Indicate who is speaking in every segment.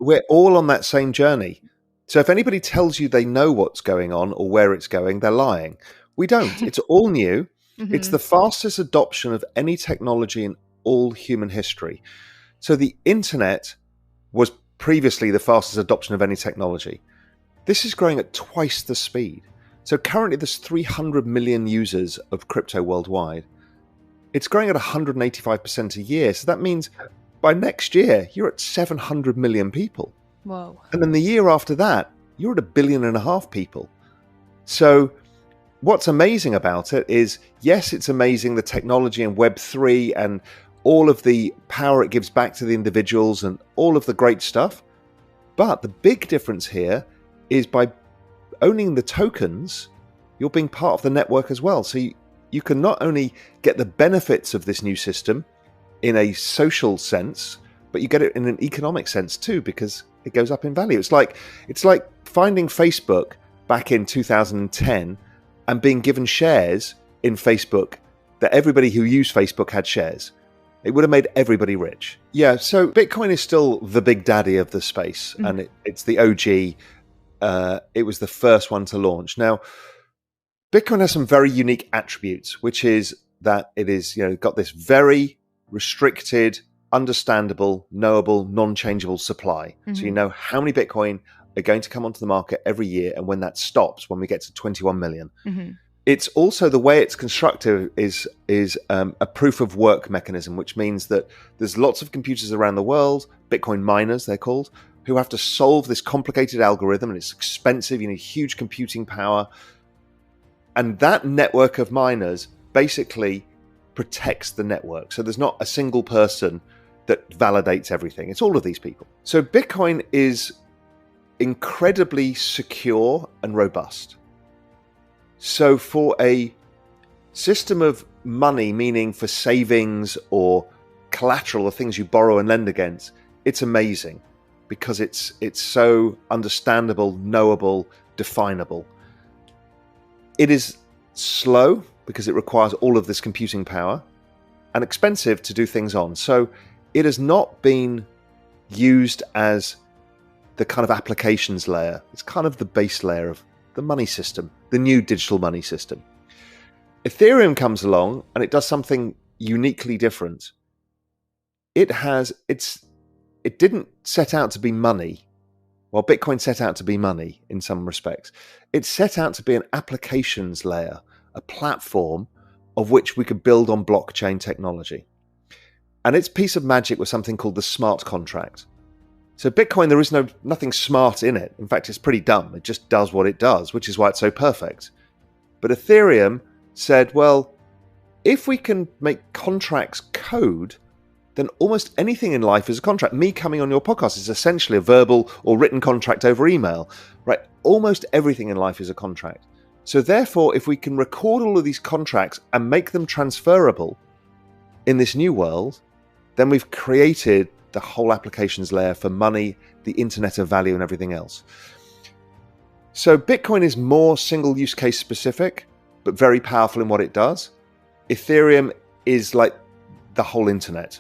Speaker 1: we're all on that same journey. So if anybody tells you they know what's going on or where it's going, they're lying. We don't. It's all new. It's the fastest adoption of any technology in all human history. So the internet was previously the fastest adoption of any technology. This is growing at twice the speed. So currently there's 300 million users of crypto worldwide. It's growing at 185% a year. So that means by next year, you're at 700 million people.
Speaker 2: Whoa.
Speaker 1: And then the year after that, you're at 1.5 billion people. So what's amazing about it is, yes, it's amazing, the technology and Web3 and all of the power it gives back to the individuals and all of the great stuff. But the big difference here is by owning the tokens, you're being part of the network as well. So you can not only get the benefits of this new system in a social sense, but you get it in an economic sense too, because it goes up in value. It's like finding Facebook back in 2010 and being given shares in Facebook that everybody who used Facebook had shares. It would have made everybody rich. Yeah, so Bitcoin is still the big daddy of the space, and it's the OG. It was the first one to launch. Now, Bitcoin has some very unique attributes, which is that it is, got this very restricted, understandable, knowable, non-changeable supply. So you know how many Bitcoin are going to come onto the market every year, and when that stops, when we get to 21 million. It's also the way it's constructed is a proof of work mechanism, which means that there's lots of computers around the world, Bitcoin miners they're called, who have to solve this complicated algorithm, and it's expensive, you need huge computing power. And that network of miners basically protects the network. So there's not a single person that validates everything. It's all of these people. So Bitcoin is incredibly secure and robust. So for a system of money, meaning for savings or collateral or things you borrow and lend against, it's amazing because it's so understandable, knowable, definable. It is slow because it requires all of this computing power, and expensive to do things on. So it has not been used as the kind of applications layer. It's kind of the base layer of the money system, the new digital money system. Ethereum comes along and it does something uniquely different. It didn't set out to be money. Well, Bitcoin set out to be money in some respects. It set out to be an applications layer, a platform of which we could build on blockchain technology. And its piece of magic was something called the smart contract. So Bitcoin, there is nothing smart in it. In fact, it's pretty dumb. It just does what it does, which is why it's so perfect. But Ethereum said, well, if we can make contracts code, then almost anything in life is a contract. Me coming on your podcast is essentially a verbal or written contract over email, right? Almost everything in life is a contract. So therefore, if we can record all of these contracts and make them transferable in this new world, then we've created the whole applications layer for money, the internet of value, and everything else. So Bitcoin is more single use case specific, but very powerful in what it does. Ethereum is like the whole internet.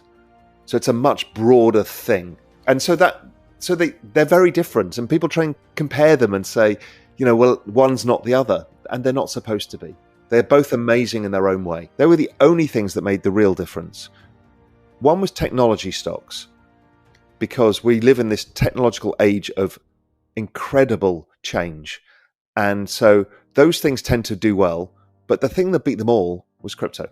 Speaker 1: So it's a much broader thing. And they're very different. And people try and compare them and say, well, one's not the other. And they're not supposed to be. They're both amazing in their own way. They were the only things that made the real difference. One was technology stocks, because we live in this technological age of incredible change. And so those things tend to do well. But the thing that beat them all was crypto.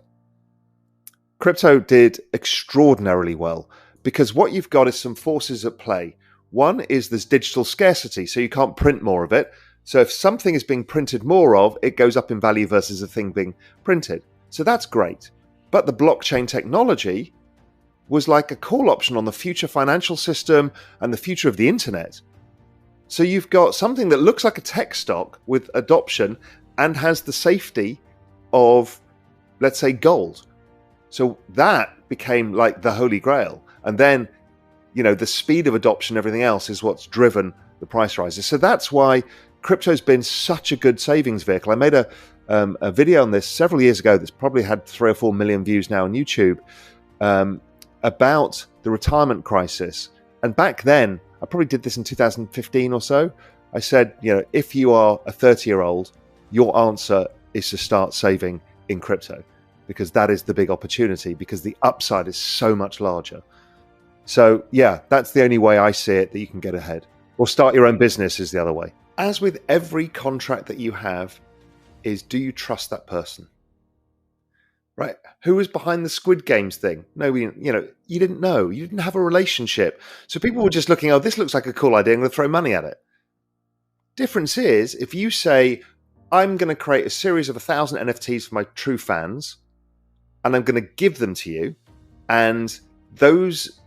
Speaker 1: Crypto did extraordinarily well because what you've got is some forces at play. One is there's digital scarcity, so you can't print more of it. So if something is being printed more of, it goes up in value versus a thing being printed. So that's great. But the blockchain technology was like a call option on the future financial system and the future of the internet. So you've got something that looks like a tech stock with adoption and has the safety of, let's say, gold. So that became like the holy grail. And then, the speed of adoption, everything else is what's driven the price rises. So that's why crypto's been such a good savings vehicle. I made a video on this several years ago that's probably had 3 or 4 million views now on YouTube, about the retirement crisis. And back then, I probably did this in 2015 or so. I said, if you are a 30-year-old, your answer is to start saving in crypto, because that is the big opportunity, because the upside is so much larger. So yeah, that's the only way I see it that you can get ahead. Or start your own business is the other way. As with every contract that you have, is do you trust that person? Right? Who was behind the Squid Games thing? Nobody, you didn't know. You didn't have a relationship. So people were just looking, oh, this looks like a cool idea, I'm going to throw money at it. Difference is, if you say, I'm going to create a series of 1,000 NFTs for my true fans, and I'm going to give them to you, and those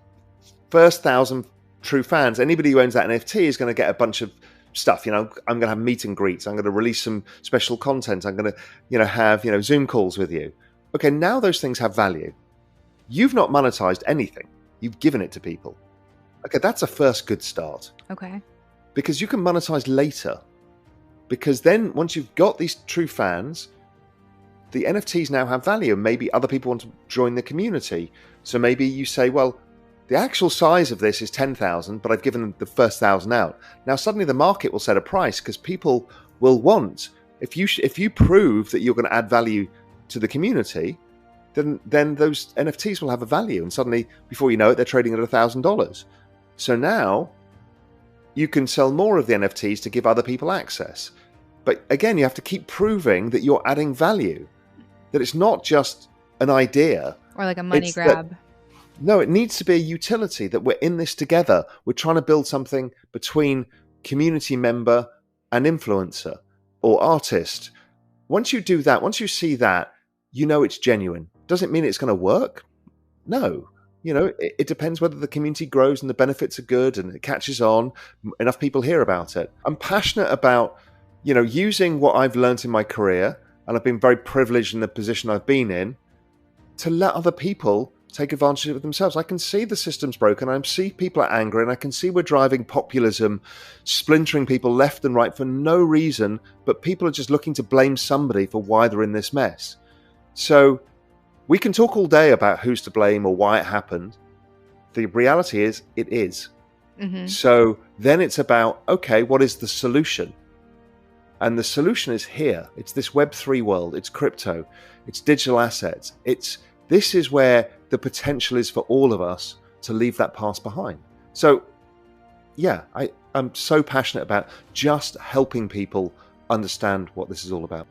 Speaker 1: first 1,000 true fans, anybody who owns that NFT is going to get a bunch of stuff. I'm going to have meet and greets. I'm going to release some special content. I'm going to, have, Zoom calls with you. Okay, now those things have value. You've not monetized anything. You've given it to people. Okay, that's a first good start.
Speaker 2: Okay.
Speaker 1: Because you can monetize later. Because then once you've got these true fans, the NFTs now have value. Maybe other people want to join the community. So maybe you say, well, the actual size of this is 10,000, but I've given the first 1,000 out. Now suddenly the market will set a price, because people will want, if you prove that you're going to add value to the community, then those NFTs will have a value. And suddenly, before you know it, they're trading at $1,000. So now you can sell more of the NFTs to give other people access. But again, you have to keep proving that you're adding value, that it's not just an idea.
Speaker 2: Or like a money grab.
Speaker 1: No, it needs to be a utility, that we're in this together. We're trying to build something between community member and influencer or artist. Once you do that, once you see that, it's genuine. Does it mean it's going to work? No. It depends whether the community grows and the benefits are good and it catches on, enough people hear about it. I'm passionate about, using what I've learned in my career, and I've been very privileged in the position I've been in, to let other people take advantage of it themselves. I can see the system's broken. I see people are angry, and I can see we're driving populism, splintering people left and right for no reason, but people are just looking to blame somebody for why they're in this mess. So we can talk all day about who's to blame or why it happened. The reality is, it is. Mm-hmm. So then it's about, okay, what is the solution? And the solution is here. It's this Web3 world. It's crypto. It's digital assets. This is where the potential is for all of us to leave that past behind. So, yeah, I'm so passionate about just helping people understand what this is all about.